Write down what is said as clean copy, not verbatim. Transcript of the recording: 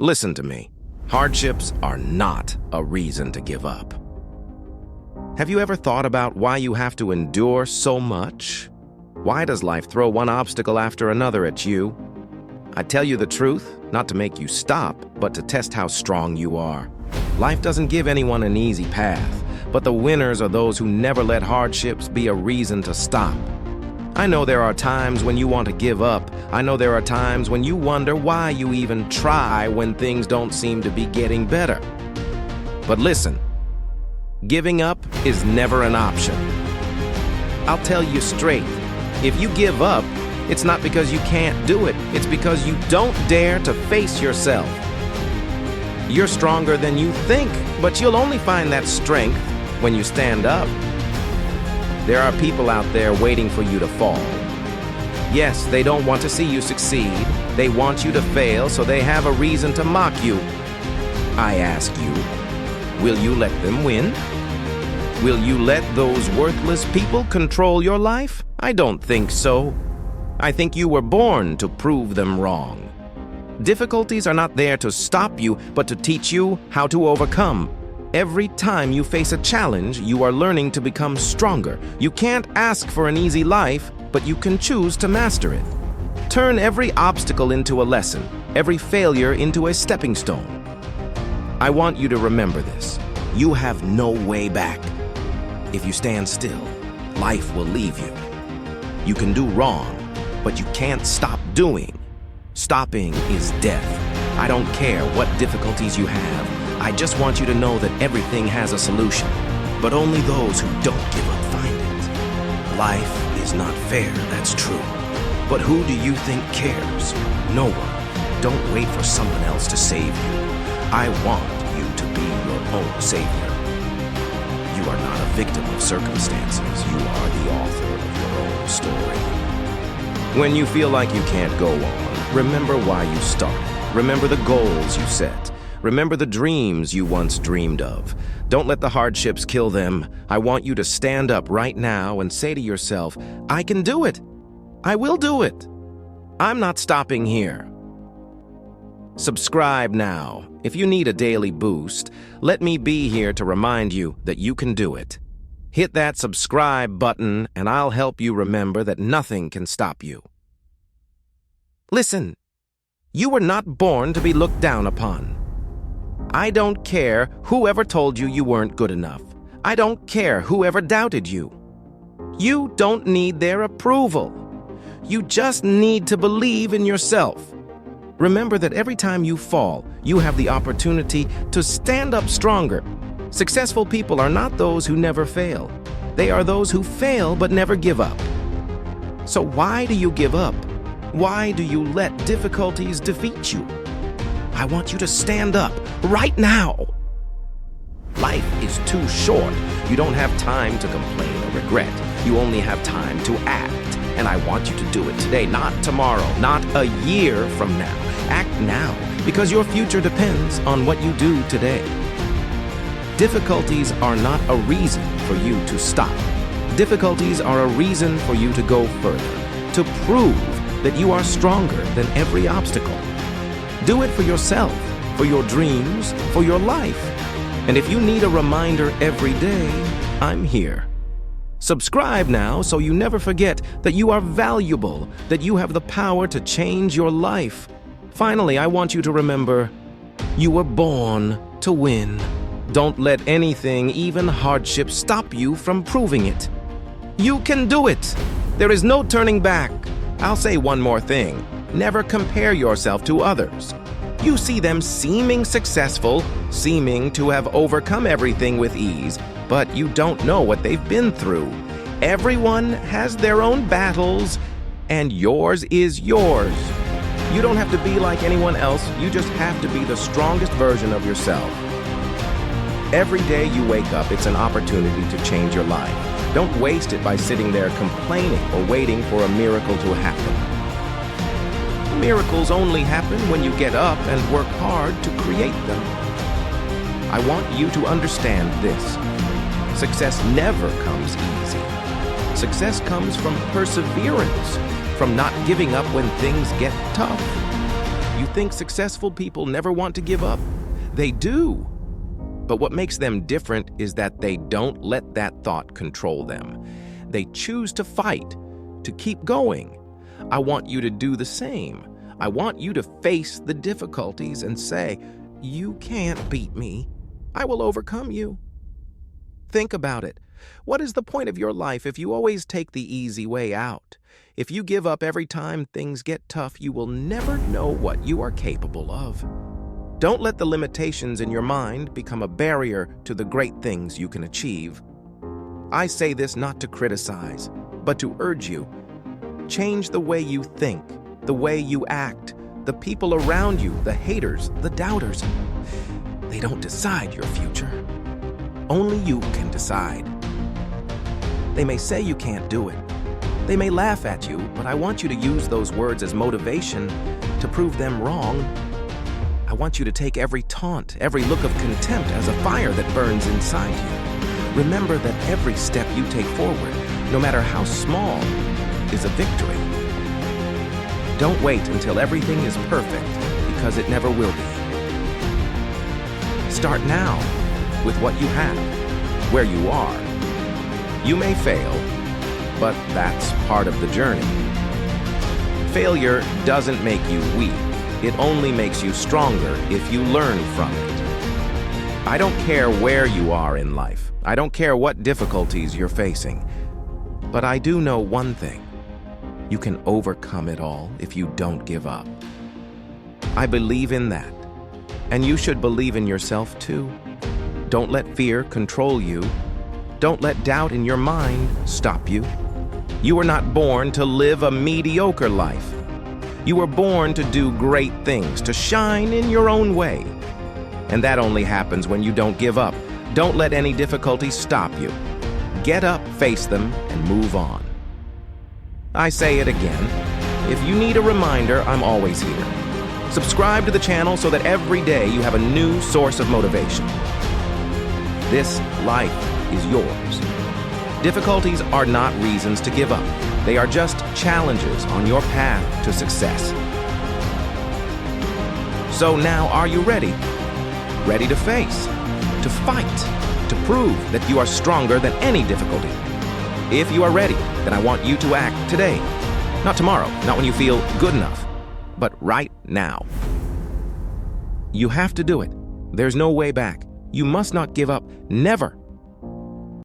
Listen to me. Hardships are not a reason to give up. Have you ever thought about why you have to endure so much? Why does life throw one obstacle after another at you? I tell you the truth, not to make you stop, but to test how strong you are. Life doesn't give anyone an easy path, but the winners are those who never let hardships be a reason to stop. I know there are times when you want to give up. I know there are times when you wonder why you even try when things don't seem to be getting better. But listen, giving up is never an option. I'll tell you straight, if you give up, it's not because you can't do it. It's because you don't dare to face yourself. You're stronger than you think, but you'll only find that strength when you stand up. There are people out there waiting for you to fall. Yes, they don't want to see you succeed. They want you to fail, so they have a reason to mock you. I ask you, will you let them win? Will you let those worthless people control your life? I don't think so. I think you were born to prove them wrong. Difficulties are not there to stop you, but to teach you how to overcome. Every time you face a challenge, you are learning to become stronger. You can't ask for an easy life, but you can choose to master it. Turn every obstacle into a lesson, every failure into a stepping stone. I want you to remember this. You have no way back. If you stand still, life will leave you. You can do wrong, but you can't stop doing. Stopping is death. I don't care what difficulties you have. I just want you to know that everything has a solution, but only those who don't give up find it. Life is not fair, that's true. But who do you think cares? No one. Don't wait for someone else to save you. I want you to be your own savior. You are not a victim of circumstances. You are the author of your own story. When you feel like you can't go on, remember why you started. Remember the goals you set. Remember the dreams you once dreamed of. Don't let the hardships kill them. I want you to stand up right now and say to yourself, I can do it. I will do it. I'm not stopping here. Subscribe now. If you need a daily boost, let me be here to remind you that you can do it. Hit that subscribe button and I'll help you remember that nothing can stop you. Listen, you were not born to be looked down upon. I don't care whoever told you you weren't good enough. I don't care whoever doubted you. You don't need their approval. You just need to believe in yourself. Remember that every time you fall, you have the opportunity to stand up stronger. Successful people are not those who never fail. They are those who fail but never give up. So why do you give up? Why do you let difficulties defeat you? I want you to stand up right now. Life is too short. You don't have time to complain or regret. You only have time to act. And I want you to do it today, not tomorrow, not a year from now. Act now, because your future depends on what you do today. Difficulties are not a reason for you to stop. Difficulties are a reason for you to go further, to prove that you are stronger than every obstacle. Do it for yourself, for your dreams, for your life. And if you need a reminder every day, I'm here. Subscribe now so you never forget that you are valuable, that you have the power to change your life. Finally, I want you to remember, you were born to win. Don't let anything, even hardship, stop you from proving it. You can do it. There is no turning back. I'll say one more thing. Never compare yourself to others. You see them seeming successful, seeming to have overcome everything with ease, but you don't know what they've been through. Everyone has their own battles, and yours is yours. You don't have to be like anyone else. You just have to be the strongest version of yourself. Every day you wake up, it's an opportunity to change your life. Don't waste it by sitting there complaining or waiting for a miracle to happen. Miracles only happen when you get up and work hard to create them. I want you to understand this. Success never comes easy. Success comes from perseverance, from not giving up when things get tough. You think successful people never want to give up? They do. But what makes them different is that they don't let that thought control them. They choose to fight, to keep going. I want you to do the same. I want you to face the difficulties and say, "You can't beat me. I will overcome you." Think about it. What is the point of your life if you always take the easy way out? If you give up every time things get tough, you will never know what you are capable of. Don't let the limitations in your mind become a barrier to the great things you can achieve. I say this not to criticize, but to urge you. Change the way you think, the way you act. The people around you, the haters, the doubters, they don't decide your future. Only you can decide. They may say you can't do it. They may laugh at you, but I want you to use those words as motivation to prove them wrong. I want you to take every taunt, every look of contempt as a fire that burns inside you. Remember that every step you take forward, no matter how small, is a victory. Don't wait until everything is perfect, because it never will be. Start now with what you have, where you are. You may fail, but that's part of the journey. Failure doesn't make you weak. It only makes you stronger if you learn from it. I don't care where you are in life. I don't care what difficulties you're facing. But I do know one thing. You can overcome it all if you don't give up. I believe in that. And you should believe in yourself too. Don't let fear control you. Don't let doubt in your mind stop you. You were not born to live a mediocre life. You were born to do great things, to shine in your own way. And that only happens when you don't give up. Don't let any difficulties stop you. Get up, face them, and move on. I say it again. If you need a reminder, I'm always here. Subscribe to the channel so that every day you have a new source of motivation. This life is yours. Difficulties are not reasons to give up. They are just challenges on your path to success. So now, are you ready? Ready to face, to fight, to prove that you are stronger than any difficulty? If you are ready, then I want you to act today. Not tomorrow, not when you feel good enough, but right now. You have to do it. There's no way back. You must not give up. Never.